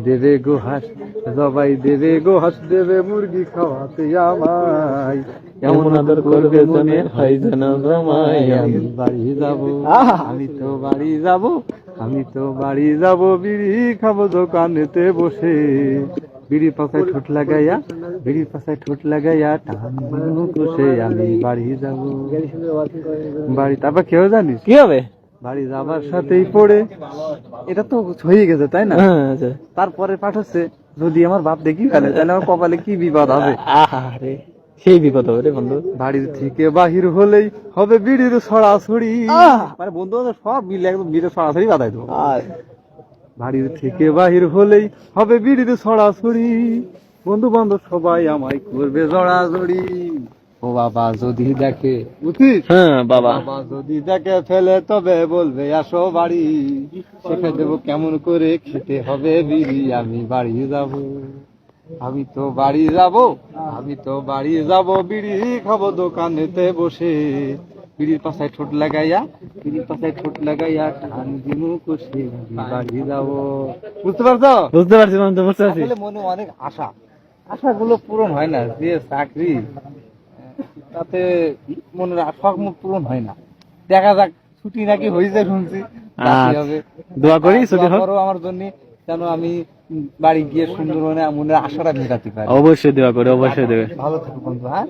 দেবে গো হাঁস, জবাই দেবে গো হাঁস, দেবে মুরগি খাওয়াতে আমায়। এমন আদর করবে মনে হয় যেন জামাই। আমি বাড়ি যাব, আমি তো বাড়ি যাব, আমি তো বাড়ি যাব, বিড়ি খাবো দোকানেতে বসে। বিড়ির পাশায় ঠোঁট লাগাইয়া, বিড়ির পাশায় ঠোঁট লাগাইয়া টানবো কষে আমি বাড়ি যাব। বাড়ি তারপর কেউ জানিস কি হবে? বাড়ি যাবার সাথেই পড়ে, এটা তো হয়ে গেছে তাই না? আচ্ছা। তারপরে পাঠ হচ্ছে, যদি আমার বাপ দেখি ফেলে তাহলে আমার কপালে কি বিপদ হবে। আহারে, সেই বিপদ হবে রে বন্ধু। বাড়ির থেকে বাহির হলেই হবে বিড়ির ছড়াছড়ি। মানে বন্ধু সব মিলে একদম বিড়ির ছড়াছড়ি বাঁধাই দেবো। বাড়ির থেকে বাহির হলেই হবে বিড়ির ছড়াছড়ি, বন্ধু বান্ধব সবাই আমায় করবে জড়াজড়ি। ও বাবা যদি দেখে, বুঝছিস? হ্যাঁ বাবা। বাবা যদি দেখে ফেলে তবে বলবে আসো বাড়ি, শেখে দেবো কেমন করে খেতে হবে বিড়ি। আমি বাড়ি যাব, আমি তো বাড়ি যাব, আমি তো বাড়ি যাব, বিড়ি খাবো দোকানেতে বসে। বিড়ির পাশায় ঠোঁট লাগাইয়া, বিড়ির পাশায় ঠোঁট লাগাইয়া টান দিমু কষে আমি বাড়ি যাব। বুঝতে পারছো? বুঝতে পারছি বন্ধু, বুঝতে পারছি। আসলে মনে অনেক আশা, আশাগুলো পূরণ হয় না। যে চাকরি, তাতে মনের আশা পূরণ হয় না। দেখা যাক, ছুটি নাকি হয়েছে শুনছি, রাজি হবে। দোয়া করি ছুটি হোক। করো আমার জন্য, যেন আমি বাড়ি গিয়ে সুন্দর মনের আশাটা মেটাতে পারি। অবশ্যই দোয়া করি, অবশ্যই দেবে। ভালো থাকো বন্ধু, হ্যাঁ।